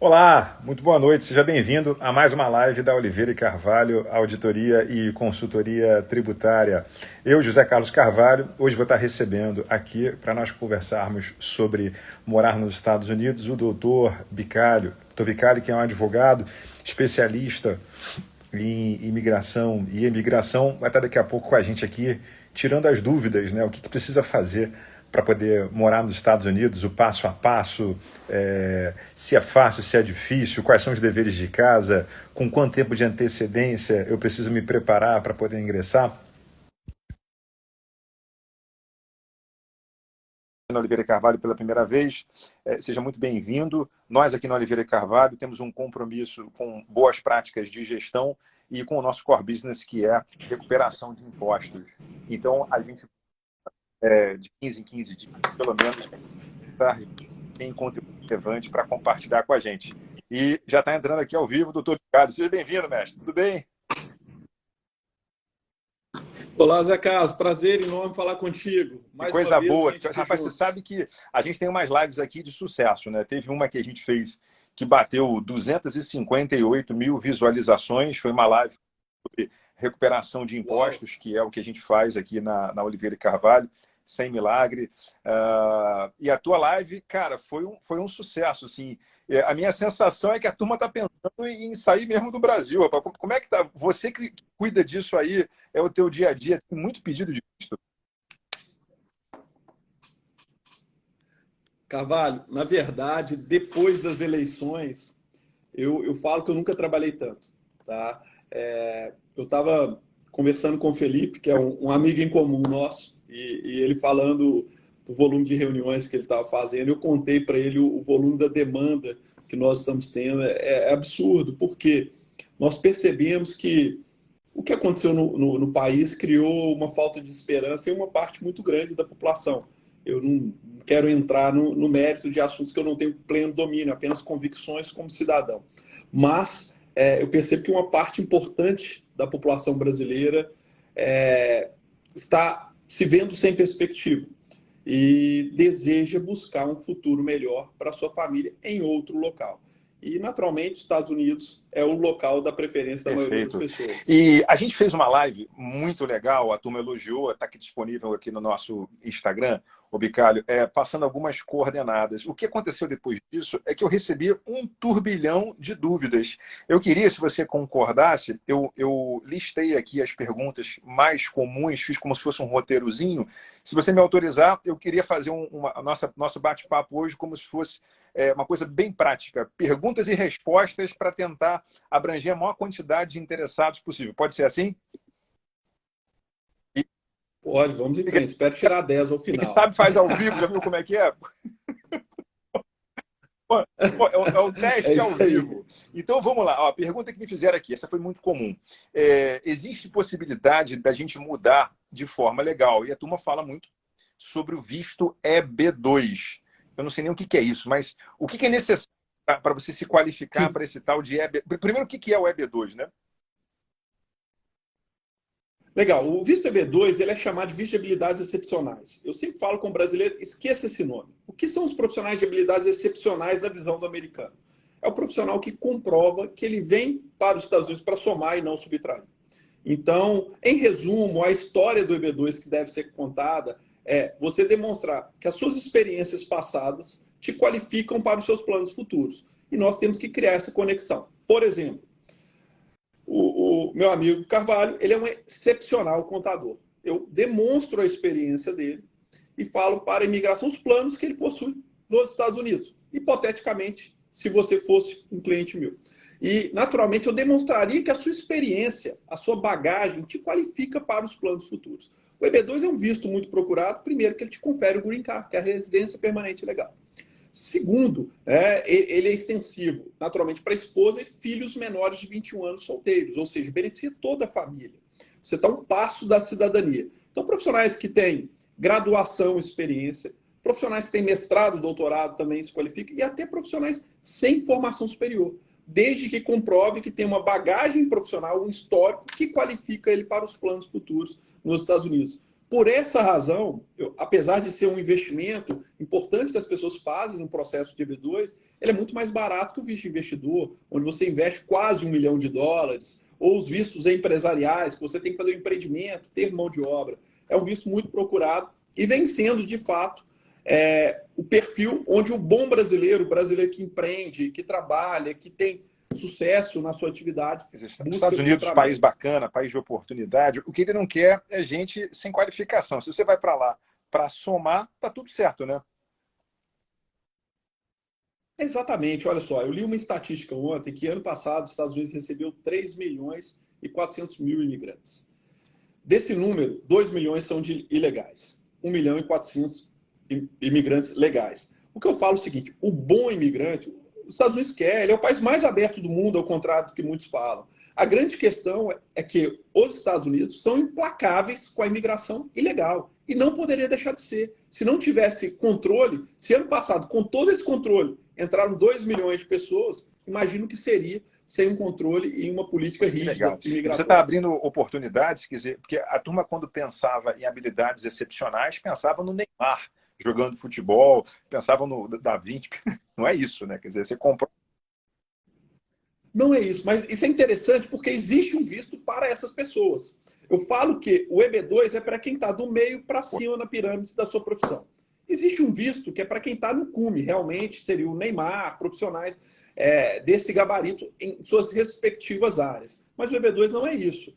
Olá, muito boa noite, seja bem-vindo a mais uma live da Oliveira e Carvalho, Auditoria e Consultoria Tributária. Eu, José Carlos Carvalho, hoje vou estar recebendo aqui para nós conversarmos sobre morar nos Estados Unidos o doutor Bicalho. Doutor Bicalho, que é um advogado especialista em imigração e emigração, vai estar daqui a pouco com a gente aqui, tirando as dúvidas, né? O que precisa fazer para poder morar nos Estados Unidos, o passo a passo, se é fácil, se é difícil, quais são os deveres de casa, com quanto tempo de antecedência eu preciso me preparar para poder ingressar. Na Oliveira e Carvalho pela primeira vez, seja muito bem-vindo. Nós aqui na Oliveira e Carvalho temos um compromisso com boas práticas de gestão e com o nosso core business, que é recuperação de impostos. Então, a gente, de 15 em 15 dias, pelo menos, tem conteúdo relevante para compartilhar com a gente. E já está entrando aqui ao vivo o doutor Ricardo. Seja bem-vindo, mestre. Tudo bem? Olá, Zé Carlos. Prazer enorme falar contigo. Mais coisa boa. Rapaz, você sabe que a gente tem umas lives aqui de sucesso, né? Teve uma que a gente fez que bateu 258 mil visualizações. Foi uma live sobre recuperação de impostos, que é o que a gente faz aqui na Oliveira e Carvalho, sem milagre. E a tua live, cara, foi um sucesso, assim. A minha sensação é que a turma está pensando em sair mesmo do Brasil. Rapaz. Como é que tá? Você que cuida disso aí, é o teu dia a dia, tem muito pedido de visto. Carvalho, na verdade, depois das eleições, eu falo que eu nunca trabalhei tanto. Tá? Eu estava conversando com o Felipe, que é um amigo em comum nosso, e ele falando do volume de reuniões que ele estava fazendo, eu contei para ele o volume da demanda que nós estamos tendo. É absurdo, porque nós percebemos que o que aconteceu no país criou uma falta de esperança em uma parte muito grande da população. Eu não quero entrar no mérito de assuntos que eu não tenho pleno domínio, apenas convicções como cidadão. Mas eu percebo que uma parte importante da população brasileira está se vendo sem perspectiva e deseja buscar um futuro melhor para sua família em outro local. E, naturalmente, os Estados Unidos é o local da preferência da maioria das pessoas. E a gente fez uma live muito legal, a turma elogiou, está aqui disponível aqui no nosso Instagram, o Bicalho, passando algumas coordenadas. O que aconteceu depois disso é que eu recebi um turbilhão de dúvidas. Eu queria, se você concordasse, eu listei aqui as perguntas mais comuns, fiz como se fosse um roteirozinho. Se você me autorizar, eu queria fazer nosso bate-papo hoje como se fosse uma coisa bem prática. Perguntas e respostas para tentar abranger a maior quantidade de interessados possível. Pode ser assim? Pode, vamos em frente. Espero tirar 10 ao final. Quem sabe faz ao vivo, já viu como é que é? É o teste ao vivo. Então, vamos lá. A pergunta que me fizeram aqui, essa foi muito comum. Existe possibilidade da gente mudar de forma legal? E a turma fala muito sobre o visto EB2. Eu não sei nem o que é isso, mas o que é necessário para você se qualificar para esse tal de EB... Primeiro, o que é o EB2, né? Legal. O visto EB2 ele é chamado de visto de habilidades excepcionais. Eu sempre falo com o brasileiro, esqueça esse nome. O que são os profissionais de habilidades excepcionais na visão do americano? É o profissional que comprova que ele vem para os Estados Unidos para somar e não subtrair. Então, em resumo, a história do EB2 que deve ser contada é você demonstrar que as suas experiências passadas te qualificam para os seus planos futuros. E nós temos que criar essa conexão. Por exemplo, o meu amigo Carvalho, ele é um excepcional contador. Eu demonstro a experiência dele e falo para a imigração os planos que ele possui nos Estados Unidos. Hipoteticamente, se você fosse um cliente meu. E, naturalmente, eu demonstraria que a sua experiência, a sua bagagem, te qualifica para os planos futuros. O EB2 é um visto muito procurado. Primeiro, que ele te confere o Green Card, que é a residência permanente legal. Segundo, ele é extensivo, naturalmente, para esposa e filhos menores de 21 anos solteiros, ou seja, beneficia toda a família. Você está um passo da cidadania. Então, profissionais que têm graduação, experiência, profissionais que têm mestrado, doutorado também se qualificam, e até profissionais sem formação superior, desde que comprove que tem uma bagagem profissional, um histórico que qualifica ele para os planos futuros nos Estados Unidos. por essa razão, apesar de ser um investimento importante que as pessoas fazem no processo de EB2, ele é muito mais barato que o visto investidor, onde você investe quase US$ 1 milhão, ou os vistos empresariais, que você tem que fazer um empreendimento, ter mão de obra. É um visto muito procurado e vem sendo, de fato, o perfil onde o bom brasileiro, o brasileiro que empreende, que trabalha, que tem sucesso na sua atividade. Os Estados Unidos, país bacana, país de oportunidade, o que ele não quer é gente sem qualificação. Se você vai para lá para somar, tá tudo certo, né? Exatamente, olha só, eu li uma estatística ontem que ano passado os Estados Unidos recebeu 3.400.000 imigrantes. Desse número, 2 milhões são de ilegais, 1.400.000 imigrantes legais. O que eu falo é o seguinte, o bom imigrante, os Estados Unidos quer, ele é o país mais aberto do mundo, ao contrário do que muitos falam. A grande questão é que os Estados Unidos são implacáveis com a imigração ilegal e não poderia deixar de ser. Se não tivesse controle, se ano passado, com todo esse controle, entraram 2 milhões de pessoas, imagino que seria sem um controle e uma política rígida imigratória. Você está abrindo oportunidades, quer dizer, porque a turma, quando pensava em habilidades excepcionais, pensava no Neymar jogando futebol, pensava no Da Vinci. Não é isso, né? Quer dizer, você comprou. Não é isso, mas isso é interessante porque existe um visto para essas pessoas. Eu falo que o EB2 é para quem está do meio para cima na pirâmide da sua profissão. Existe um visto que é para quem está no cume, realmente seria o Neymar, profissionais desse gabarito em suas respectivas áreas. Mas o EB2 não é isso.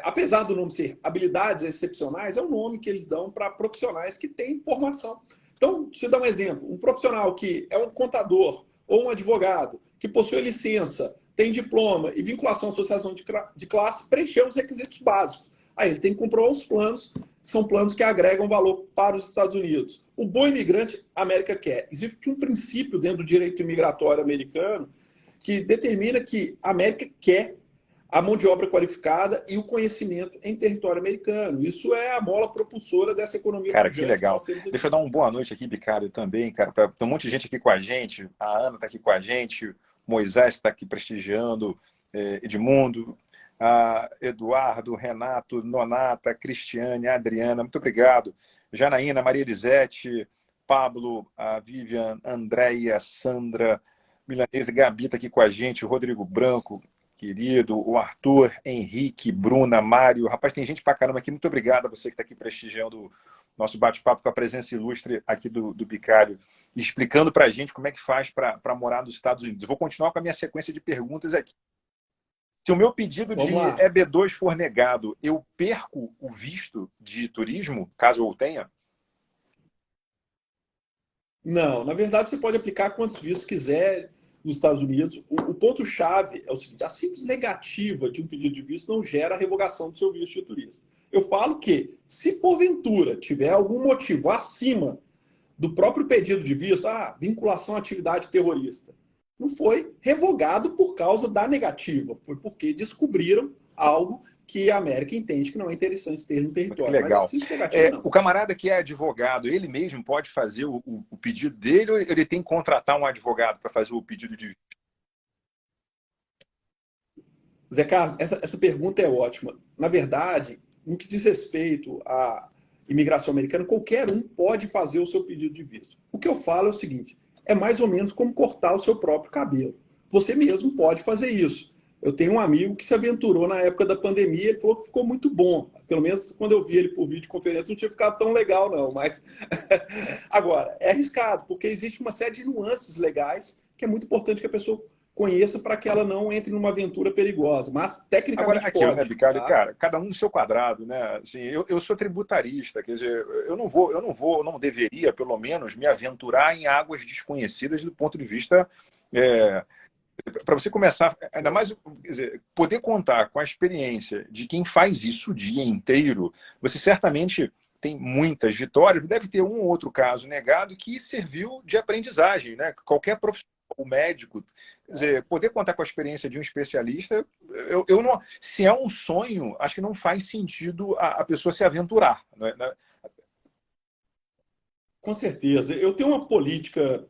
Apesar do nome ser habilidades excepcionais, é o nome que eles dão para profissionais que têm formação. Então, deixa eu dar um exemplo. Um profissional que é um contador ou um advogado que possui licença, tem diploma e vinculação à associação de classe, preencheu os requisitos básicos. Aí ele tem que comprovar os planos, que são planos que agregam valor para os Estados Unidos. O bom imigrante, a América quer. Existe um princípio dentro do direito imigratório americano que determina que a América quer a mão de obra qualificada e o conhecimento em território americano. Isso é a mola propulsora dessa economia. Cara, que legal. Deixa eu dar uma boa noite aqui, Bicário, também, cara. Tem um monte de gente aqui com a gente. A Ana está aqui com a gente. Moisés está aqui prestigiando. Edmundo, Eduardo, Renato, Nonata, Cristiane, Adriana. Muito obrigado. Janaína, Maria Elisete, Pablo, a Vivian, Andréia, Sandra, Milanese, Gabi está aqui com a gente. Rodrigo Branco, querido, o Arthur, Henrique, Bruna, Mário. Rapaz, tem gente pra caramba aqui. Muito obrigado a você que está aqui prestigiando o nosso bate-papo com a presença ilustre aqui do Bicário, explicando pra gente como é que faz para morar nos Estados Unidos. Eu vou continuar com a minha sequência de perguntas aqui. Se o meu pedido de EB2 for negado, eu perco o visto de turismo, caso eu tenha? Não, na verdade você pode aplicar quantos vistos quiser nos Estados Unidos. O ponto-chave é o seguinte, a simples negativa de um pedido de visto não gera a revogação do seu visto de turista. Eu falo que, se porventura tiver algum motivo acima do próprio pedido de visto, vinculação à atividade terrorista, não foi revogado por causa da negativa, foi porque descobriram algo que a América entende que não é interessante ter no território. Que legal. Mas, negativa, não. O camarada que é advogado, ele mesmo pode fazer o pedido dele ou ele tem que contratar um advogado para fazer o pedido de visto? Zé Carlos, essa pergunta é ótima. Na verdade, no que diz respeito à imigração americana, qualquer um pode fazer o seu pedido de visto. O que eu falo é o seguinte, é mais ou menos como cortar o seu próprio cabelo. Você mesmo pode fazer isso. Eu tenho um amigo que se aventurou na época da pandemia, ele falou que ficou muito bom. Pelo menos quando eu vi ele por videoconferência, não tinha ficado tão legal, não. Mas agora, é arriscado, porque existe uma série de nuances legais que é muito importante que a pessoa conheça para que ela não entre numa aventura perigosa. Mas, tecnicamente, agora, aquilo, pode. Né, Bicário? Tá? Cara, cada um no seu quadrado, né? Assim, eu sou tributarista, quer dizer, eu não deveria, pelo menos, me aventurar em águas desconhecidas do ponto de vista... para você começar, ainda mais, quer dizer, poder contar com a experiência de quem faz isso o dia inteiro, você certamente tem muitas vitórias, deve ter um ou outro caso negado que serviu de aprendizagem, né? Qualquer profissional, o médico, quer dizer, poder contar com a experiência de um especialista, eu não, se é um sonho, acho que não faz sentido a pessoa se aventurar, né? Com certeza. Eu tenho uma política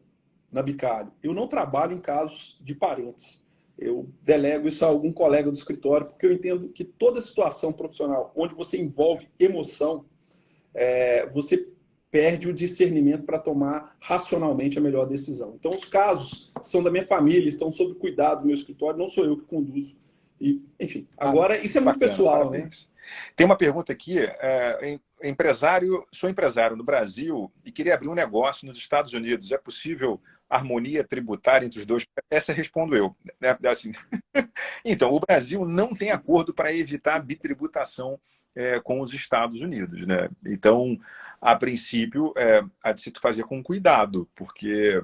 na Bicário. Eu não trabalho em casos de parentes. Eu delego isso a algum colega do escritório, porque eu entendo que toda situação profissional onde você envolve emoção você perde o discernimento para tomar racionalmente a melhor decisão. Então, os casos são da minha família, estão sob cuidado do meu escritório, não sou eu que conduzo. E, enfim, agora, isso é muito Bacana, pessoal, parabéns. né? Tem uma pergunta aqui. Sou empresário no Brasil e queria abrir um negócio nos Estados Unidos. É possível harmonia tributária entre os dois? Essa respondo eu. Né? Assim, então, o Brasil não tem acordo para evitar a bitributação com os Estados Unidos. Né? Então, a princípio, há de se fazer com cuidado, porque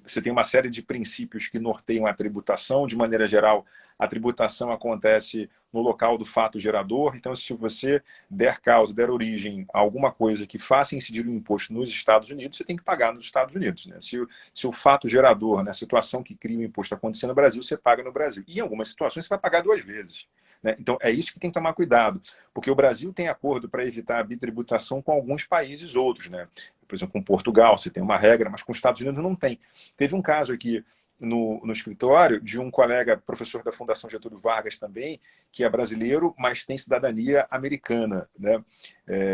você tem uma série de princípios que norteiam a tributação. De maneira geral, a tributação acontece no local do fato gerador. Então, se você der causa, der origem a alguma coisa que faça incidir o imposto nos Estados Unidos, você tem que pagar nos Estados Unidos. Né? Se o fato gerador, né, a situação que cria o imposto acontecer no Brasil, você paga no Brasil. E em algumas situações você vai pagar duas vezes. Né? Então, é isso que tem que tomar cuidado, porque o Brasil tem acordo para evitar a bitributação com alguns países outros. Né? Por exemplo, com Portugal, você tem uma regra, mas com os Estados Unidos não tem. Teve um caso aqui no escritório de um colega, professor da Fundação Getúlio Vargas também, que é brasileiro, mas tem cidadania americana, né?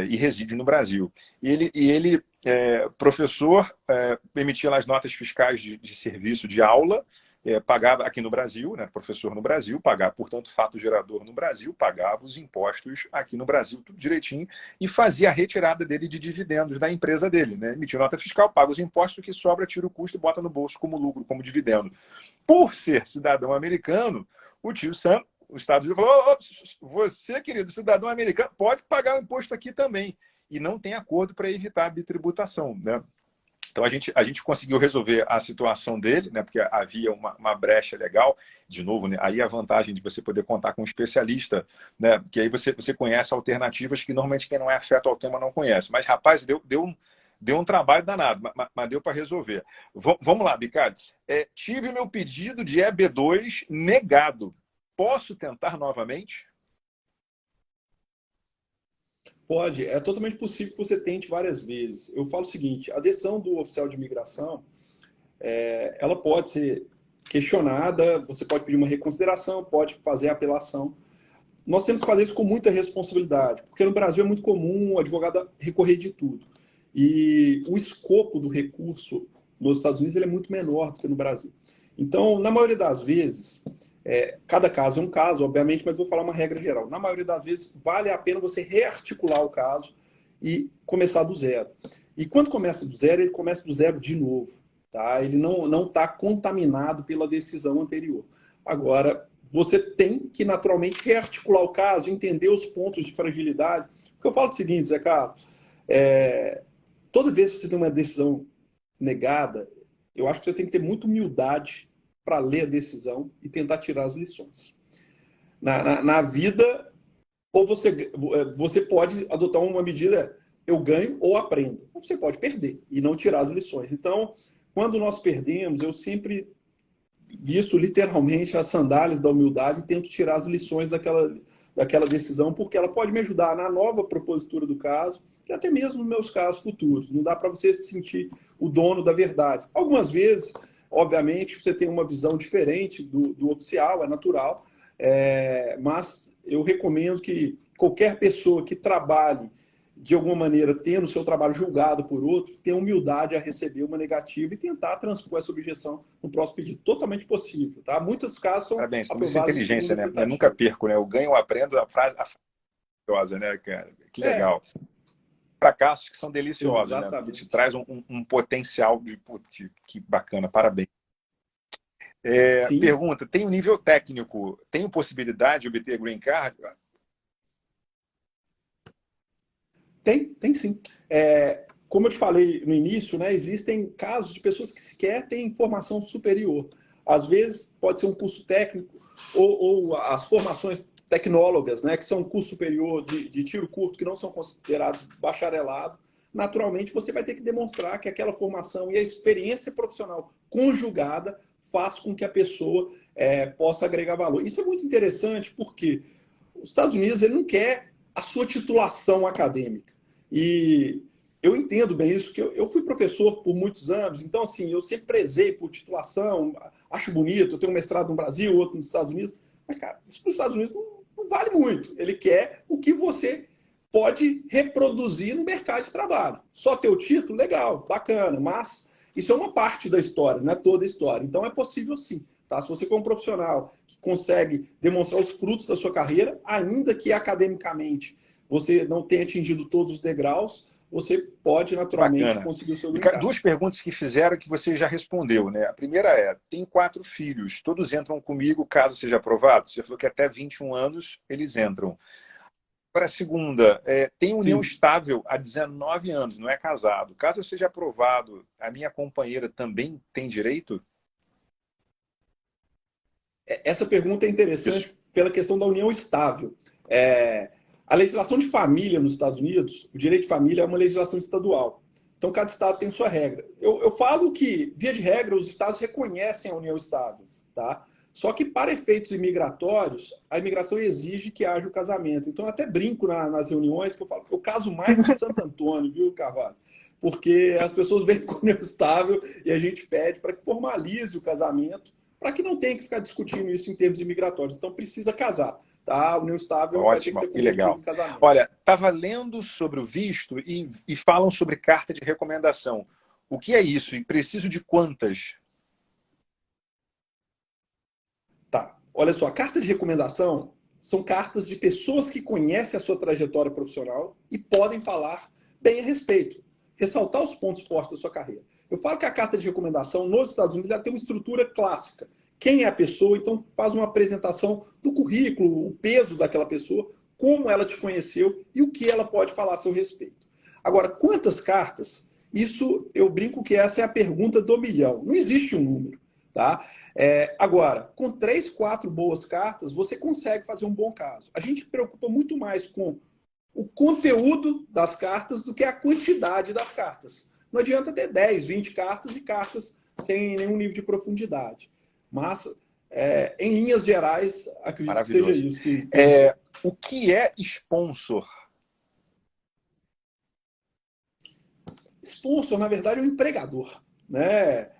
E reside no Brasil. E ele professor, emitia lá as notas fiscais de serviço de aula, pagava aqui no Brasil, né, professor no Brasil, pagava, portanto, fato gerador no Brasil, pagava os impostos aqui no Brasil, tudo direitinho, e fazia a retirada dele de dividendos da empresa dele. Né? Emitiu nota fiscal, paga os impostos, o que sobra, tira o custo e bota no bolso como lucro, como dividendo. Por ser cidadão americano, o tio Sam, os Estados Unidos, falou: você, querido cidadão americano, pode pagar o imposto aqui também. E não tem acordo para evitar a bitributação. Né? Então, a gente conseguiu resolver a situação dele, né, porque havia uma brecha legal. De novo, né, aí a vantagem de você poder contar com um especialista, né, que aí você conhece alternativas que normalmente quem não é afeto ao tema não conhece. Mas, rapaz, deu um trabalho danado, mas deu para resolver. Vamos lá, Bicalho. Tive meu pedido de EB2 negado. Posso tentar novamente? Pode, é totalmente possível que você tente várias vezes. Eu falo o seguinte: a decisão do oficial de imigração, ela pode ser questionada, você pode pedir uma reconsideração, pode fazer apelação. Nós temos que fazer isso com muita responsabilidade, porque no Brasil é muito comum o advogado recorrer de tudo. E o escopo do recurso nos Estados Unidos ele é muito menor do que no Brasil. Então, na maioria das vezes, cada caso é um caso, obviamente, mas vou falar uma regra geral. Na maioria das vezes, vale a pena você rearticular o caso e começar do zero. E quando começa do zero, ele começa do zero de novo. Tá? Ele não está contaminado pela decisão anterior. Agora, você tem que naturalmente rearticular o caso, entender os pontos de fragilidade. Porque eu falo o seguinte, Zé Carlos, toda vez que você tem uma decisão negada, eu acho que você tem que ter muita humildade para ler a decisão e tentar tirar as lições. Na vida, ou você pode adotar uma medida, eu ganho ou aprendo. Ou você pode perder e não tirar as lições. Então, quando nós perdemos, eu sempre visto literalmente as sandálias da humildade e tento tirar as lições daquela decisão, porque ela pode me ajudar na nova propositura do caso, e até mesmo nos meus casos futuros. Não dá para você se sentir o dono da verdade. Algumas vezes, obviamente, você tem uma visão diferente do oficial, é natural, mas eu recomendo que qualquer pessoa que trabalhe de alguma maneira, tendo o seu trabalho julgado por outro, ter humildade a receber uma negativa e tentar transpor essa objeção no próximo pedido. Totalmente possível, tá? Muitos casos são Parabéns, muita aprovados em inteligência, segunda né? Eu nunca tentativa. perco, né? Eu ganho, eu aprendo, a frase maravilhosa, né, cara? Que É, legal. Fracassos que são deliciosos, né? Porque te exatamente. traz um potencial de putz, que bacana, parabéns. Sim, Pergunta: tem um nível técnico, tem possibilidade de obter green card? tem sim. Como eu te falei no início, né, existem casos de pessoas que sequer têm formação superior. Às vezes pode ser um curso técnico ou as formações tecnólogas, né, que são um curso superior de tiro curto, que não são considerados bacharelado. Naturalmente, você vai ter que demonstrar que aquela formação e a experiência profissional conjugada faz com que a pessoa possa agregar valor. Isso é muito interessante porque os Estados Unidos ele não quer a sua titulação acadêmica. E eu entendo bem isso, porque eu fui professor por muitos anos, então, assim, eu sempre prezei por titulação, acho bonito, eu tenho um mestrado no Brasil, outro nos Estados Unidos, mas, cara, isso para os Estados Unidos não vale muito. Ele quer o que você pode reproduzir no mercado de trabalho. Só ter o título, legal, bacana, mas isso é uma parte da história, não é toda a história. Então é possível sim. Tá? Se você for um profissional que consegue demonstrar os frutos da sua carreira, ainda que academicamente você não tenha atingido todos os degraus, você pode naturalmente Bacana. conseguir o seu green card. Duas perguntas que fizeram que você já respondeu, né? A primeira é, tem 4 filhos, todos entram comigo caso seja aprovado? Você falou que até 21 anos eles entram. Para a segunda, tem união Sim. estável há 19 anos, não é casado. Caso eu seja aprovado, a minha companheira também tem direito? Essa pergunta é interessante Isso. pela questão da união estável. A legislação de família nos Estados Unidos, o direito de família é uma legislação estadual. Então, cada estado tem sua regra. Eu falo que, via de regra, os estados reconhecem a união estável. Tá? Só que, para efeitos imigratórios, a imigração exige que haja o casamento. Então, eu até brinco nas reuniões que eu falo que eu caso mais que Santo Antônio, viu, Carvalho? Porque as pessoas vêm com união estável e a gente pede para que formalize o casamento, para que não tenha que ficar discutindo isso em termos imigratórios. Então, precisa casar. Tá? A união estável vai ter que Ótimo, ser que convertida legal. em casamento. Olha, estava lendo sobre o visto e falam sobre carta de recomendação. O que é isso? E preciso de quantas? Tá. Olha só, a carta de recomendação são cartas de pessoas que conhecem a sua trajetória profissional e podem falar bem a respeito, ressaltar os pontos fortes da sua carreira. Eu falo que a carta de recomendação nos Estados Unidos ela tem uma estrutura clássica. Quem é a pessoa, então faz uma apresentação do currículo, o peso daquela pessoa, como ela te conheceu e o que ela pode falar a seu respeito. Agora, quantas cartas? Isso eu brinco que essa é a pergunta do milhão. Não existe um número. Tá? Agora, com 3, 4 boas cartas, você consegue fazer um bom caso. A gente preocupa muito mais com o conteúdo das cartas do que a quantidade das cartas. Não adianta ter 10, 20 cartas e cartas sem nenhum nível de profundidade. Mas, em linhas gerais, acredito que seja isso. O que é sponsor? Sponsor, na verdade, é um empregador. Né?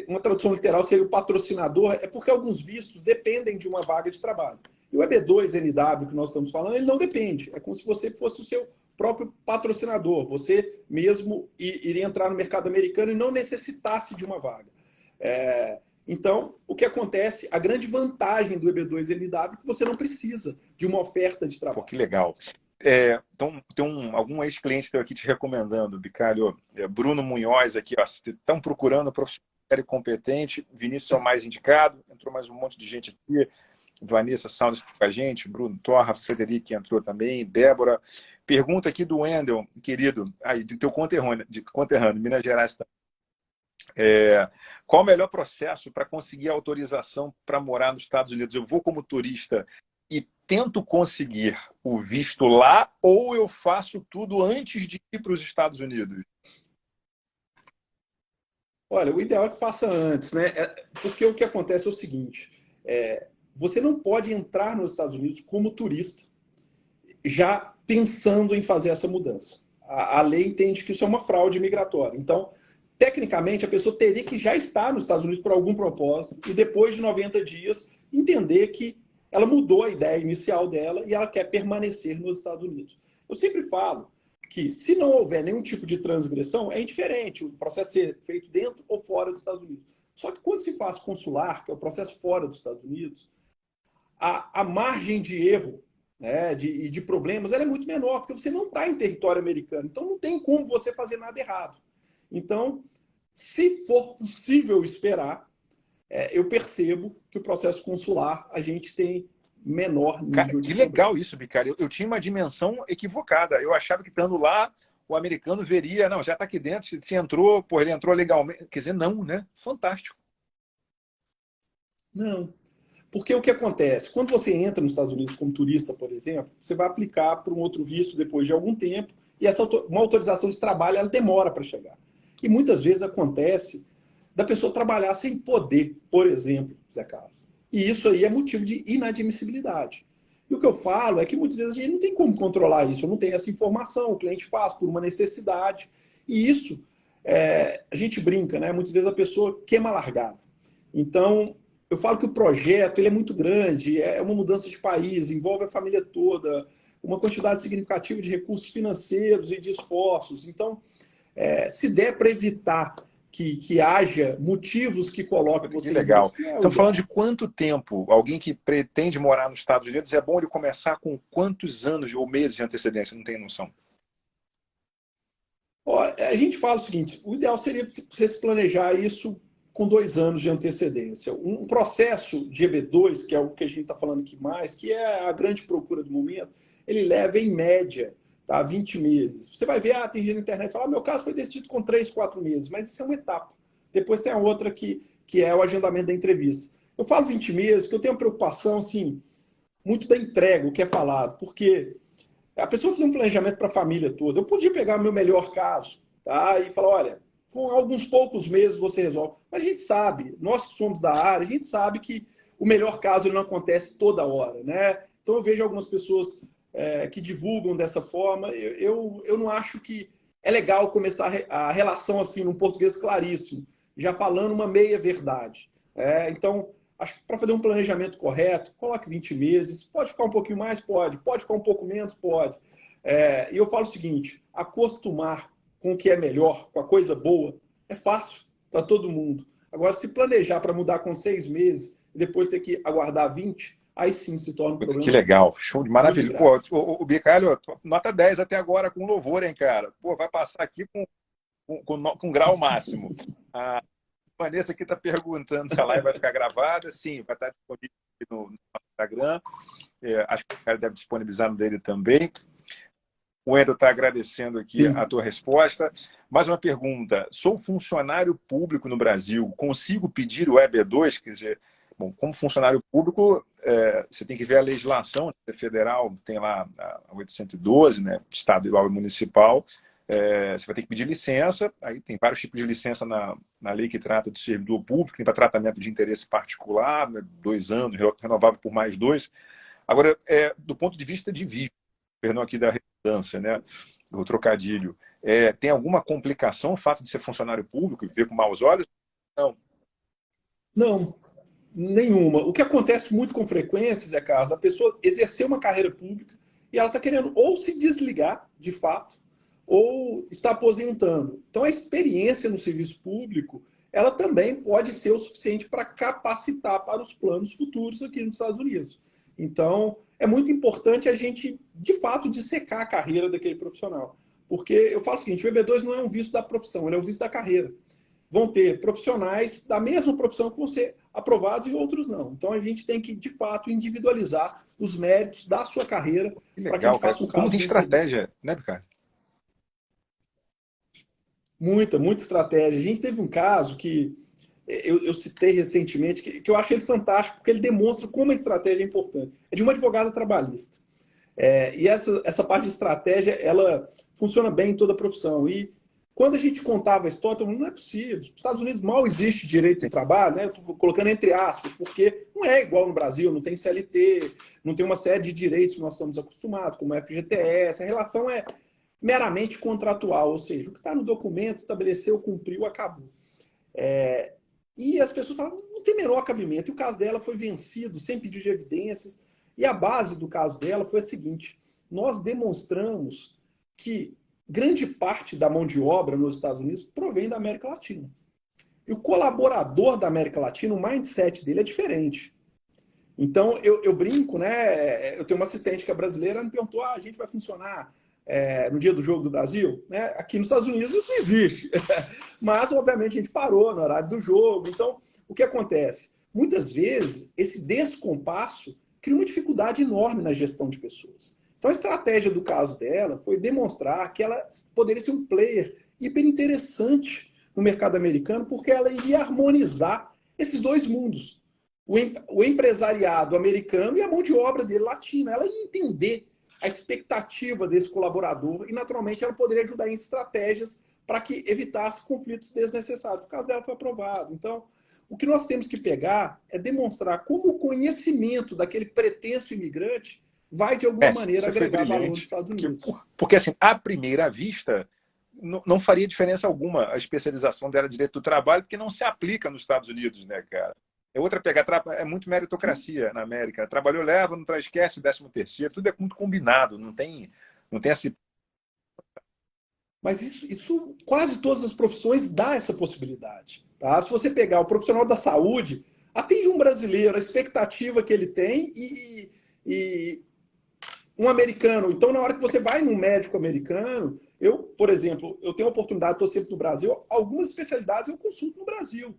Uma tradução literal seria o patrocinador, é porque alguns vistos dependem de uma vaga de trabalho. E o EB2NW que nós estamos falando, ele não depende. É como se você fosse o seu próprio patrocinador. Você mesmo iria entrar no mercado americano e não necessitasse de uma vaga. Então, o que acontece, a grande vantagem do EB2NW é que você não precisa de uma oferta de trabalho. Pô, que legal. Então, tem algum ex-cliente teu aqui te recomendando, Bicalho. Bruno Munhoz aqui, ó, estão procurando profissional competente, Vinícius é o mais indicado, entrou mais um monte de gente aqui, Vanessa Saunders com a gente, Bruno Torra, Frederico entrou também, Débora. Pergunta aqui do Wendel, querido, aí, do teu conterrâneo, Minas Gerais. Qual o melhor processo para conseguir autorização para morar nos Estados Unidos? Eu vou como turista e tento conseguir o visto lá ou eu faço tudo antes de ir para os Estados Unidos? Olha, o ideal é que faça antes, né? Porque o que acontece é o seguinte, você não pode entrar nos Estados Unidos como turista já pensando em fazer essa mudança. A lei entende que isso é uma fraude migratória. Então, tecnicamente, a pessoa teria que já estar nos Estados Unidos por algum propósito e depois de 90 dias entender que ela mudou a ideia inicial dela e ela quer permanecer nos Estados Unidos. Eu sempre falo que, se não houver nenhum tipo de transgressão, é indiferente o processo ser feito dentro ou fora dos Estados Unidos. Só que quando se faz consular, que é o processo fora dos Estados Unidos, a margem de erro, né, de problemas, ela é muito menor, porque você não está em território americano. Então, não tem como você fazer nada errado. Então, se for possível esperar, eu percebo que o processo consular a gente tem menor nível Cara, de que legal problemas. isso, Bicário. Eu tinha uma dimensão equivocada. Eu achava que estando lá, o americano veria, não, já está aqui dentro, se entrou, pô, ele entrou legalmente. Quer dizer, não, né? Fantástico. Não. Porque o que acontece? Quando você entra nos Estados Unidos como turista, por exemplo, você vai aplicar para um outro visto depois de algum tempo, e uma autorização de trabalho ela demora para chegar. E muitas vezes acontece da pessoa trabalhar sem poder, por exemplo, Zé Carlos. E isso aí é motivo de inadmissibilidade. E o que eu falo é que muitas vezes a gente não tem como controlar isso, eu não tenho essa informação, o cliente faz por uma necessidade. E isso, a gente brinca, né? Muitas vezes a pessoa queima a largada. Então, eu falo que o projeto ele é muito grande, é uma mudança de país, envolve a família toda, uma quantidade significativa de recursos financeiros e de esforços. Então, se der para evitar que haja motivos que coloquem você Que legal. em risco, Estamos falando de quanto tempo? Alguém que pretende morar nos Estados Unidos, é bom ele começar com quantos anos ou meses de antecedência? Não tem noção. Ó, a gente fala o seguinte, o ideal seria você se planejar isso com 2 anos de antecedência. Um processo de EB2, que é o que a gente está falando aqui mais, que é a grande procura do momento, ele leva, em média, tá, 20 meses. Você vai ver, tem gente na internet que fala, meu caso foi decidido com 3, 4 meses, mas isso é uma etapa. Depois tem a outra que é o agendamento da entrevista. Eu falo 20 meses, porque eu tenho uma preocupação, assim, muito da entrega, o que é falado, porque a pessoa fez um planejamento para a família toda. Eu podia pegar o meu melhor caso, tá? E falar, olha, com alguns poucos meses você resolve. Mas a gente sabe, nós que somos da área, a gente sabe que o melhor caso ele não acontece toda hora, né? Então eu vejo algumas pessoas que divulgam dessa forma. Eu não acho que é legal começar a relação assim, num português claríssimo, já falando uma meia-verdade. Então, acho que para fazer um planejamento correto, coloque 20 meses. Pode ficar um pouquinho mais? Pode. Pode ficar um pouco menos? Pode. E eu falo o seguinte, acostumar com o que é melhor, com a coisa boa, é fácil para todo mundo. Agora, se planejar para mudar com 6 meses e depois ter que aguardar 20, aí sim se torna um problema. Que legal, show de muito maravilha. grave. Pô, o Bicalho, nota 10 até agora com louvor, hein, cara? Pô, vai passar aqui com grau máximo. A Vanessa aqui está perguntando se a live vai ficar gravada. Sim, vai estar disponível aqui no nosso Instagram. Acho que o cara deve disponibilizar no dele também. O Endo está agradecendo aqui a tua resposta. Mais uma pergunta. Sou funcionário público no Brasil. Consigo pedir o EB2? Quer dizer, bom, como funcionário público, você tem que ver a legislação federal, tem lá a 812, né, estadual e municipal. Você vai ter que pedir licença. Aí tem vários tipos de licença na lei que trata do servidor público, tem para tratamento de interesse particular, né, 2 anos, renovável por mais 2. Agora, do ponto de vista de vídeo, perdão aqui da redundância, né, o trocadilho, tem alguma complicação o fato de ser funcionário público e ver com maus olhos? Não. Não, nenhuma. O que acontece muito com frequência, Zé Carlos, a pessoa exercer uma carreira pública e ela está querendo ou se desligar, de fato, ou está aposentando. Então, a experiência no serviço público, ela também pode ser o suficiente para capacitar para os planos futuros aqui nos Estados Unidos. Então, é muito importante a gente, de fato, dissecar a carreira daquele profissional. Porque eu falo o seguinte, o EB2 não é um visto da profissão, ele é um visto da carreira. Vão ter profissionais da mesma profissão que vão ser aprovados e outros não. Então, a gente tem que, de fato, individualizar os méritos da sua carreira para que a gente faça um caso. Como tem estratégia, né, Ricardo? Muita estratégia. A gente teve um caso que eu citei recentemente, que eu achei ele fantástico, porque ele demonstra como a estratégia é importante. É de uma advogada trabalhista. E essa parte de estratégia, ela funciona bem em toda a profissão. E quando a gente contava a história, não é possível. Nos Estados Unidos mal existe direito do trabalho, né? Eu estou colocando entre aspas, porque não é igual no Brasil, não tem CLT, não tem uma série de direitos que nós estamos acostumados, como o FGTS. A relação é meramente contratual, ou seja, o que está no documento, estabeleceu, cumpriu, acabou. E as pessoas falam, não tem menor cabimento. E o caso dela foi vencido, sem pedido de evidências. E a base do caso dela foi a seguinte, nós demonstramos que grande parte da mão de obra nos Estados Unidos provém da América Latina. E o colaborador da América Latina, o mindset dele é diferente. Então, eu brinco, né? Eu tenho uma assistente que é brasileira, ela me perguntou, a gente vai funcionar no dia do jogo do Brasil? Né? Aqui nos Estados Unidos isso não existe. Mas, obviamente, a gente parou no horário do jogo. Então, o que acontece? Muitas vezes, esse descompasso cria uma dificuldade enorme na gestão de pessoas. Então, a estratégia do caso dela foi demonstrar que ela poderia ser um player hiper interessante no mercado americano, porque ela iria harmonizar esses dois mundos. O empresariado americano e a mão de obra dele latina. Ela ia entender a expectativa desse colaborador e, naturalmente, ela poderia ajudar em estratégias para que evitasse conflitos desnecessários. O caso dela foi aprovado. Então, o que nós temos que pegar é demonstrar como o conhecimento daquele pretenso imigrante vai, de alguma maneira, agregar valor nos Estados Unidos. Porque, assim, à primeira vista, não faria diferença alguma a especialização dela em direito do trabalho, porque não se aplica nos Estados Unidos, né, cara? É outra pegada, é muito meritocracia na América. Trabalhou, leva, não traz, esquece o 13º, tudo é muito combinado, não tem esse. Mas isso quase todas as profissões dá essa possibilidade. Tá? Se você pegar o profissional da saúde, atende um brasileiro, a expectativa que ele tem e um americano. Então, na hora que você vai num médico americano, eu, por exemplo, eu tenho a oportunidade, estou sempre no Brasil, algumas especialidades eu consulto no Brasil.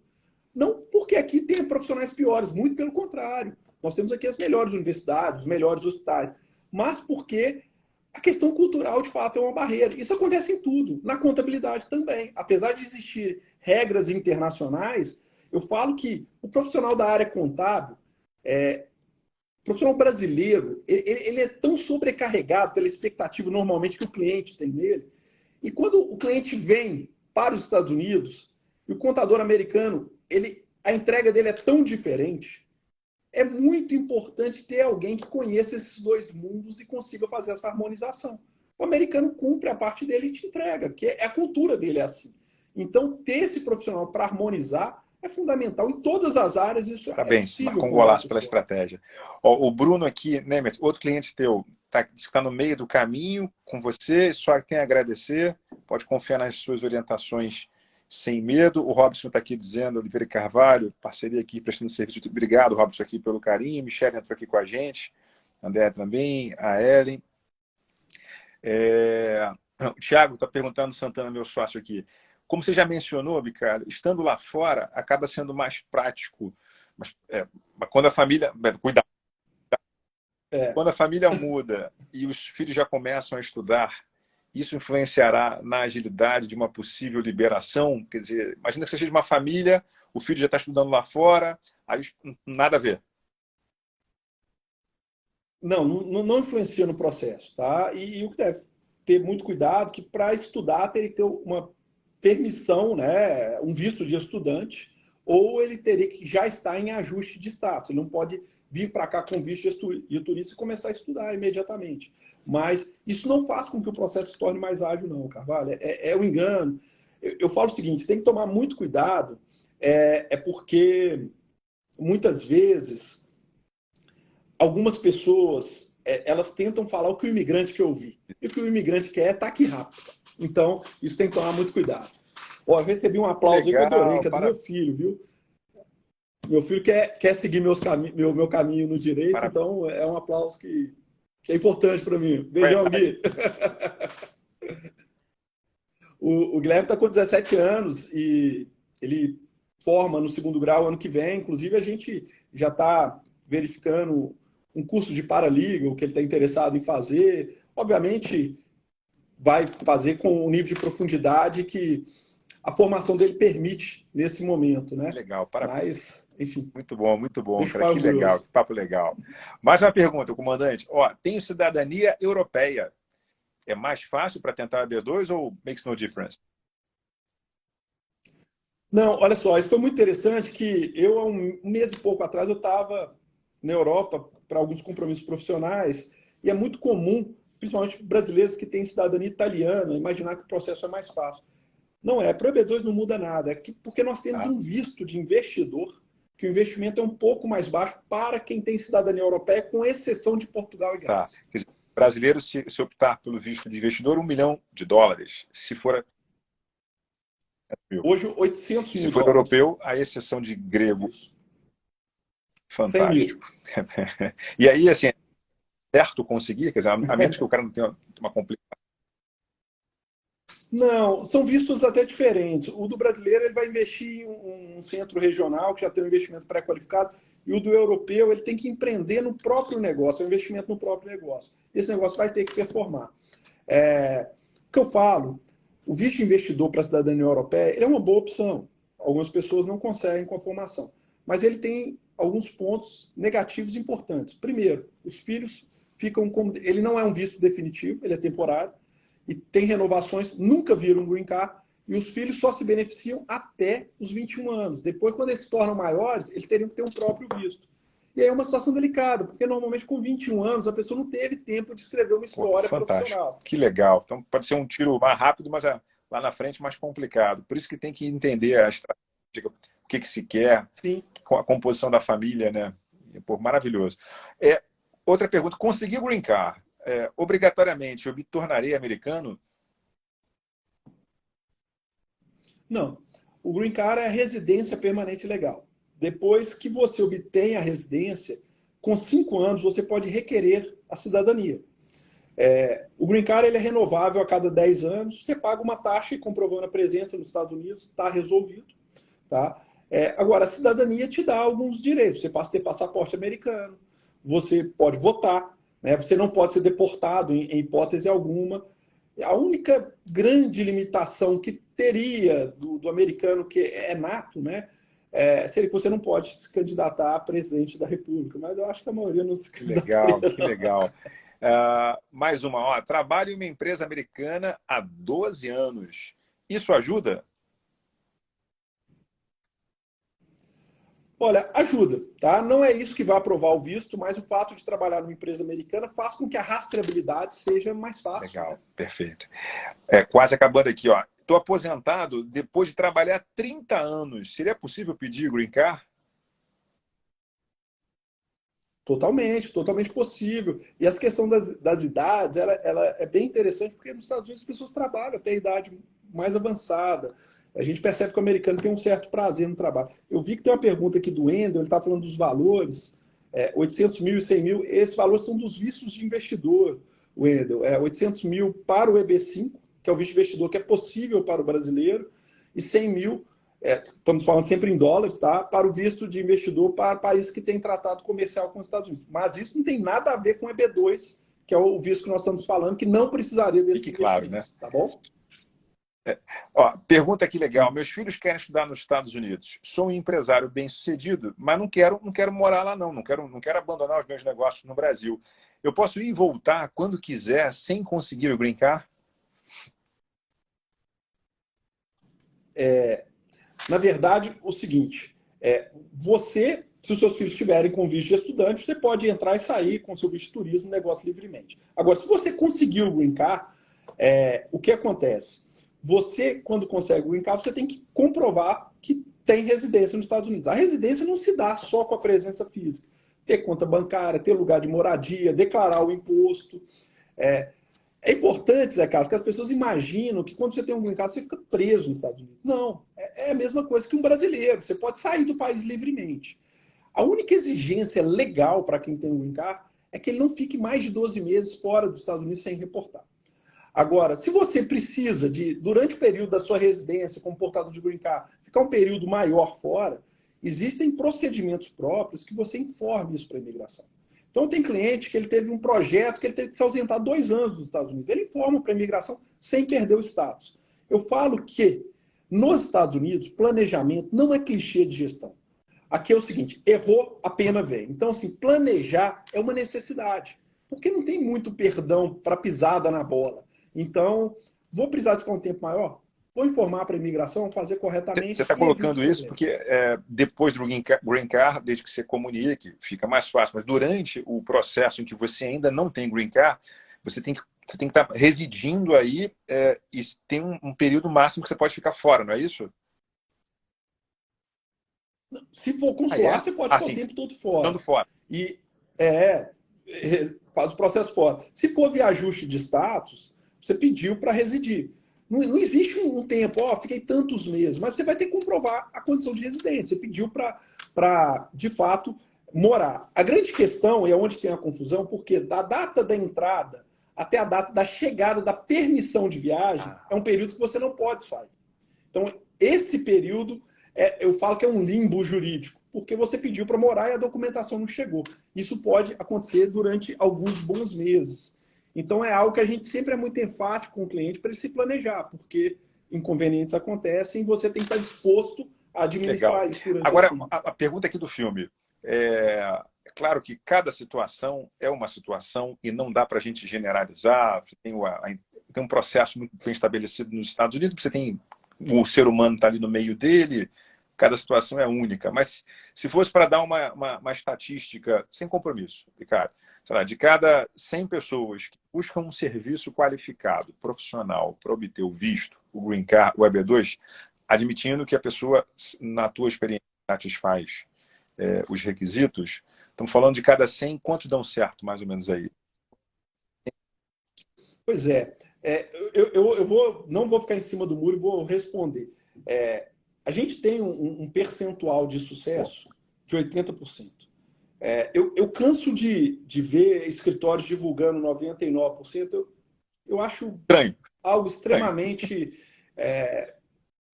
Não porque aqui tem profissionais piores, muito pelo contrário. Nós temos aqui as melhores universidades, os melhores hospitais, mas porque a questão cultural, de fato, é uma barreira. Isso acontece em tudo, na contabilidade também. Apesar de existir regras internacionais, eu falo que o profissional da área contábil, o profissional brasileiro, ele é tão sobrecarregado pela expectativa normalmente que o cliente tem nele. E quando o cliente vem para os Estados Unidos, e o contador americano, a entrega dele é tão diferente, é muito importante ter alguém que conheça esses dois mundos e consiga fazer essa harmonização. O americano cumpre a parte dele e te entrega, porque a cultura dele é assim. Então, ter esse profissional para harmonizar é fundamental em todas as áreas. Isso é Parabéns, possível. marcou um golaço pela estratégia. Ó, o Bruno aqui, Nemet, outro cliente teu, está no meio do caminho com você, só tem a agradecer, pode confiar nas suas orientações sem medo. O Robson está aqui dizendo, Oliveira Carvalho, parceria aqui, prestando serviço. Obrigado, Robson, aqui pelo carinho. Michele entrou aqui com a gente, André também, a Ellen. O Thiago está perguntando, Santana, meu sócio aqui. Como você já mencionou, Bicalho, estando lá fora, acaba sendo mais prático. Mas quando a família... Cuidado. Quando a família muda e os filhos já começam a estudar, isso influenciará na agilidade de uma possível liberação? Quer dizer, imagina que você seja de uma família, o filho já está estudando lá fora, aí nada a ver. Não influencia no processo, tá? E o que deve ter muito cuidado, que para estudar teria que ter uma permissão, né, um visto de estudante, ou ele teria que já estar em ajuste de status. Ele não pode vir para cá com visto de turista e começar a estudar imediatamente. Mas isso não faz com que o processo se torne mais ágil, não, Carvalho. É um engano. Eu falo o seguinte, tem que tomar muito cuidado, porque muitas vezes algumas pessoas elas tentam falar o que o imigrante quer ouvir. E o que o imigrante quer é estar aqui rápido. Então, isso tem que tomar muito cuidado. Ó, eu recebi um aplauso que eu adorei, que é do meu filho, viu? Meu filho quer seguir meu caminho no direito, então é um aplauso que é importante para mim. Beijão, Gui. O Guilherme está com 17 anos e ele forma no 2º grau ano que vem. Inclusive, a gente já está verificando um curso de paralegal que ele está interessado em fazer. Obviamente, vai fazer com um nível de profundidade que a formação dele permite nesse momento, né? Legal, parabéns. Mas, enfim. Muito bom, cara. Que legal, que papo legal. Mais uma pergunta, comandante. Ó, tenho cidadania europeia. É mais fácil para tentar a B2 ou makes no difference? Não, olha só, isso foi muito interessante que eu, há um mês e pouco atrás, eu estava na Europa para alguns compromissos profissionais e é muito comum, principalmente brasileiros que têm cidadania italiana, imaginar que o processo é mais fácil. Não é, para o EB2 não muda nada, porque nós temos um visto de investidor, que o investimento é um pouco mais baixo para quem tem cidadania europeia, com exceção de Portugal e Grécia. Quer dizer, brasileiro, se optar pelo visto de investidor, $1 milhão. Se for... Hoje, 800 mil Se for dólares. europeu, a exceção de grego. Isso. Fantástico. E aí, assim, é certo conseguir? Quer dizer, a menos que o cara não tenha uma complicação. Não, são vistos até diferentes. O do brasileiro ele vai investir em um centro regional que já tem um investimento pré-qualificado, e o do europeu ele tem que empreender no próprio negócio, é um investimento no próprio negócio. Esse negócio vai ter que performar. O que eu falo, o visto de investidor para a cidadania europeia ele é uma boa opção. Algumas pessoas não conseguem com a formação, mas ele tem alguns pontos negativos importantes. Primeiro, os filhos ficam como... Ele não é um visto definitivo, ele é temporário, e tem renovações, nunca viram um green card, e os filhos só se beneficiam até os 21 anos. Depois, quando eles se tornam maiores, eles teriam que ter um próprio visto. E aí é uma situação delicada, porque normalmente com 21 anos a pessoa não teve tempo de escrever uma história profissional. Que legal. Então pode ser um tiro mais rápido, mas lá na frente mais complicado. Por isso que tem que entender a estratégia. que se quer, Sim. com a composição da família, né? Pô, maravilhoso. Outra pergunta, conseguir o Green Card, obrigatoriamente eu me tornarei americano? Não. O Green Card é a residência permanente legal. Depois que você obtém a residência, com 5 anos você pode requerer a cidadania. O Green Card ele é renovável a cada 10 anos, você paga uma taxa e comprovando a presença nos Estados Unidos, está resolvido. Tá? Agora, a cidadania te dá alguns direitos. Você passa a ter passaporte americano, você pode votar, né? Você não pode ser deportado em hipótese alguma. A única grande limitação que teria do americano, que é nato, né? Seria que você não pode se candidatar a presidente da República, mas eu acho que a maioria não se Que candidataria. legal, que legal. Mais uma, trabalho em uma empresa americana há 12 anos. Isso ajuda? Olha, ajuda, tá? Não é isso que vai aprovar o visto, mas o fato de trabalhar numa empresa americana faz com que a rastreabilidade seja mais fácil. Legal, né? perfeito. Quase acabando aqui, ó. Estou aposentado depois de trabalhar 30 anos. Seria possível pedir Green Card? Totalmente, totalmente possível. E essa questão das idades, ela é bem interessante, porque nos Estados Unidos as pessoas trabalham até a idade mais avançada. A gente percebe que o americano tem um certo prazer no trabalho. Eu vi que tem uma pergunta aqui do Wendel, ele está falando dos valores, 800 mil e 100 mil, esses valores são dos vistos de investidor, Wendel. 800 mil para o EB5, que é o visto de investidor que é possível para o brasileiro, e 100 mil estamos falando sempre em dólares, tá? Para o visto de investidor para países que têm tratado comercial com os Estados Unidos. Mas isso não tem nada a ver com o EB2, que é o visto que nós estamos falando, que não precisaria desses Fique claro, né? tá bom? Pergunta aqui legal. Sim. Meus filhos querem estudar nos Estados Unidos. Sou um empresário bem-sucedido, mas não quero morar lá, não. Não quero abandonar os meus negócios no Brasil. Eu posso ir e voltar quando quiser, sem conseguir o Green Card? Na verdade, o seguinte, se os seus filhos estiverem com visto de estudante, você pode entrar e sair com seu visto de turismo, negócio livremente. Agora, se você conseguiu o Green Card, o que acontece? Você, quando consegue o Green Card, você tem que comprovar que tem residência nos Estados Unidos. A residência não se dá só com a presença física. Ter conta bancária, ter lugar de moradia, declarar o imposto. É importante, Zé Carlos, que as pessoas imaginam que quando você tem um green card, você fica preso nos Estados Unidos. Não, é a mesma coisa que um brasileiro. Você pode sair do país livremente. A única exigência legal para quem tem um green card é que ele não fique mais de 12 meses fora dos Estados Unidos sem reportar. Agora, se você precisa durante o período da sua residência como portador de green card, ficar um período maior fora, existem procedimentos próprios que você informe isso para a imigração. Então, tem cliente que ele teve um projeto que ele teve que se ausentar 2 anos dos Estados Unidos. Ele informa para a imigração sem perder o status. Eu falo que, nos Estados Unidos, planejamento não é clichê de gestão. Aqui é o seguinte, errou, a pena vem. Então, assim, planejar é uma necessidade. Porque não tem muito perdão para pisada na bola. Então, vou precisar de ficar um tempo maior? Vou informar para a imigração, fazer corretamente. Você está colocando isso porque depois do Green Card, desde que você comunique, fica mais fácil. Mas durante o processo em que você ainda não tem Green Card, você tem que estar residindo aí e tem um período máximo que você pode ficar fora, não é isso? Se for consular, você pode ficar o tempo todo fora. Estando fora. E faz o processo fora. Se for via ajuste de status, você pediu para residir. Não existe um tempo, fiquei tantos meses, mas você vai ter que comprovar a condição de residente. Você pediu para, de fato, morar. A grande questão, e é onde tem a confusão, porque da data da entrada até a data da chegada da permissão de viagem é um período que você não pode sair. Então, esse período, eu falo que é um limbo jurídico, porque você pediu para morar e a documentação não chegou. Isso pode acontecer durante alguns bons meses. Então, é algo que a gente sempre é muito enfático com o cliente para ele se planejar, porque inconvenientes acontecem e você tem que estar disposto a administrar isso durante Agora, a pergunta aqui do filme. É claro que cada situação é uma situação e não dá para a gente generalizar. Você tem um processo muito bem estabelecido nos Estados Unidos, você tem o ser humano está ali no meio dele, cada situação é única. Mas se fosse para dar uma estatística sem compromisso, Ricardo, sei lá, de cada 100 pessoas que buscam um serviço qualificado, profissional, para obter o visto, o Green Card, o EB2, admitindo que a pessoa, na tua experiência, satisfaz os requisitos, estamos falando de cada 100, quantos dão certo, mais ou menos aí? Pois é. Não vou ficar em cima do muro e vou responder. A gente tem um percentual de sucesso de 80%. Eu canso de ver escritórios divulgando 99%. Eu acho Estranho. algo extremamente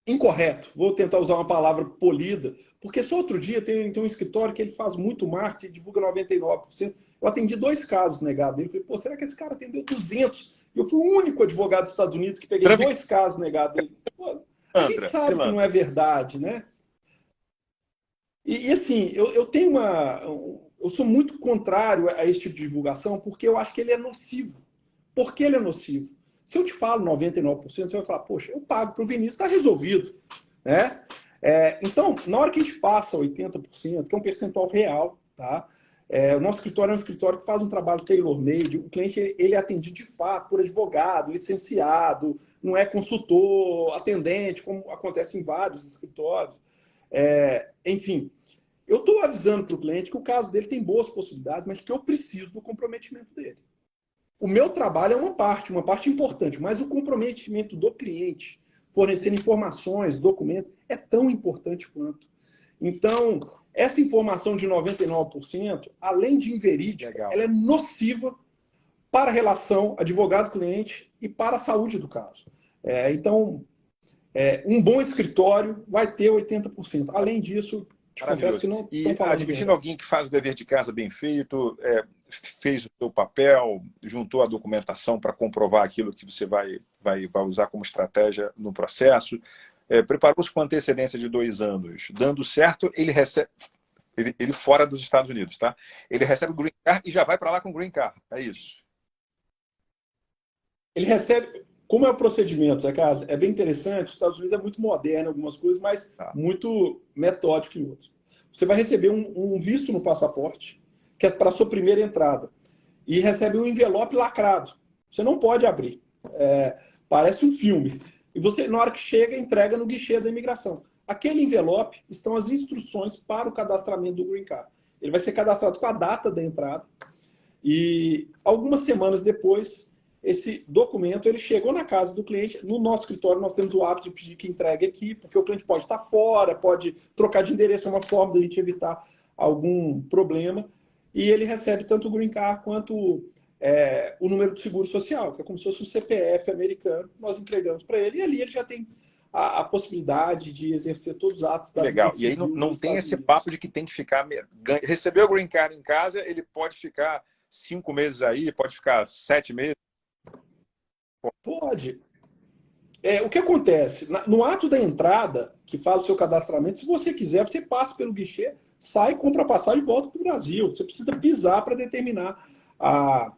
incorreto. Vou tentar usar uma palavra polida, porque só outro dia tem um escritório que ele faz muito marketing, divulga 99%. Eu atendi 2 casos negados. Eu falei, pô, será que esse cara atendeu 200? Eu fui o único advogado dos Estados Unidos que peguei 2 casos negados. Pô, a gente sabe que não é verdade, né? E assim, eu tenho eu sou muito contrário a esse tipo de divulgação porque eu acho que ele é nocivo. Por que ele é nocivo? Se eu te falo 99%, você vai falar, poxa, eu pago para o Vinícius, está resolvido. Né? Então, na hora que a gente passa 80%, que é um percentual real, tá? O nosso escritório é um escritório que faz um trabalho tailor-made, o cliente ele é atendido de fato por advogado, licenciado, não é consultor, atendente, como acontece em vários escritórios. Enfim, eu estou avisando para o cliente que o caso dele tem boas possibilidades, mas que eu preciso do comprometimento dele. O meu trabalho é uma parte importante, mas o comprometimento do cliente, fornecendo informações, documentos, é tão importante quanto. Então, essa informação de 99%, além de inverídica, ela é nociva para a relação advogado-cliente e para a saúde do caso. Então, um bom escritório vai ter 80%. Além disso, te confesso que não estão falando admitindo alguém que faz o dever de casa bem feito, fez o seu papel, juntou a documentação para comprovar aquilo que você vai usar como estratégia no processo, preparou-se com antecedência de 2 anos, dando certo, ele recebe, ele fora dos Estados Unidos, tá? Ele recebe o Green Card e já vai para lá com o Green Card, é isso? Ele recebe... Como é o procedimento, Zé Carlos? É bem interessante. Os Estados Unidos é muito moderno em algumas coisas, mas muito metódico em outras. Você vai receber um visto no passaporte, que é para a sua primeira entrada, e recebe um envelope lacrado. Você não pode abrir. Parece um filme. E você, na hora que chega, entrega no guichê da imigração. Aquele envelope estão as instruções para o cadastramento do Green Card. Ele vai ser cadastrado com a data da entrada. E algumas semanas depois, esse documento ele chegou na casa do cliente. No nosso escritório, nós temos o hábito de pedir que entregue aqui, porque o cliente pode estar fora, pode trocar de endereço, é uma forma de a gente evitar algum problema. E ele recebe tanto o Green Card quanto o número de seguro social, que é como se fosse um CPF americano. Nós entregamos para ele e ali ele já tem a possibilidade de exercer todos os atos da vida civil. E aí não tem esse papo de que tem que ficar... Recebeu o Green Card em casa, ele pode ficar 5 meses aí, pode ficar 7 meses. Pode. O que acontece? No ato da entrada, que faz o seu cadastramento, se você quiser, você passa pelo guichê, sai, compra a passagem e volta para o Brasil. Você precisa pisar para determinar a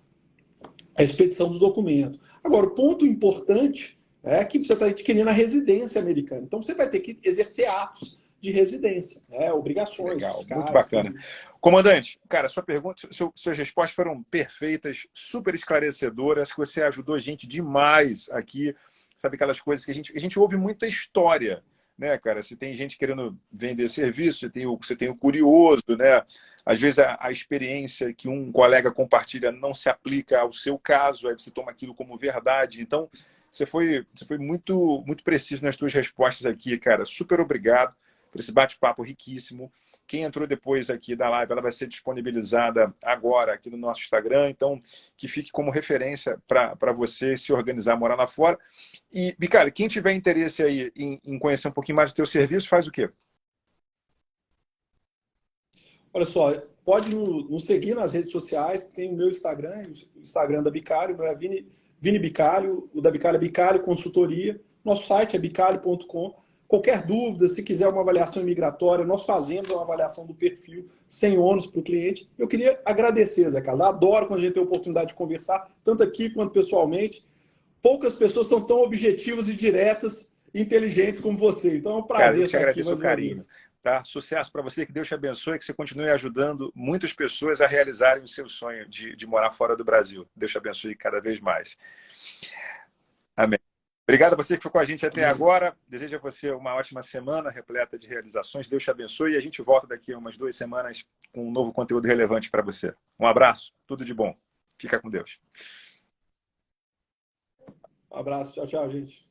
expedição do documento. Agora, o ponto importante é que você está adquirindo a residência americana. Então, você vai ter que exercer atos de residência, obrigações. Legal, fiscais, muito bacana. Comandante, cara, sua pergunta, suas respostas foram perfeitas, super esclarecedoras, que você ajudou a gente demais aqui, sabe aquelas coisas que a gente ouve muita história, né, cara? Se tem gente querendo vender serviço, você tem o curioso, né? Às vezes a experiência que um colega compartilha não se aplica ao seu caso, aí você toma aquilo como verdade. Então, você foi muito, muito preciso nas suas respostas aqui, cara. Super obrigado por esse bate-papo riquíssimo. Quem entrou depois aqui da live, ela vai ser disponibilizada agora aqui no nosso Instagram, então que fique como referência para você se organizar, morar lá fora. E, Bicalho, quem tiver interesse aí em conhecer um pouquinho mais do teu serviço, faz o quê? Olha só, pode nos seguir nas redes sociais, tem o meu Instagram, o Instagram da Bicalho, é Vini Bicalho, o da Bicalho é Bicalho Consultoria, nosso site é bicalho.com. Qualquer dúvida, se quiser uma avaliação imigratória, nós fazemos uma avaliação do perfil sem ônus para o cliente. Eu queria agradecer, Zé Carlos. Adoro quando a gente tem a oportunidade de conversar, tanto aqui quanto pessoalmente. Poucas pessoas são tão objetivas e diretas e inteligentes como você. Então é um prazer estar aqui. Agradeço o carinho. Tá? Sucesso para você, que Deus te abençoe, que você continue ajudando muitas pessoas a realizarem o seu sonho de morar fora do Brasil. Deus te abençoe cada vez mais. Amém. Obrigado a você que ficou com a gente até agora. Desejo a você uma ótima semana, repleta de realizações. Deus te abençoe e a gente volta daqui a umas 2 semanas com um novo conteúdo relevante para você. Um abraço, tudo de bom. Fica com Deus. Um abraço, tchau, tchau, gente.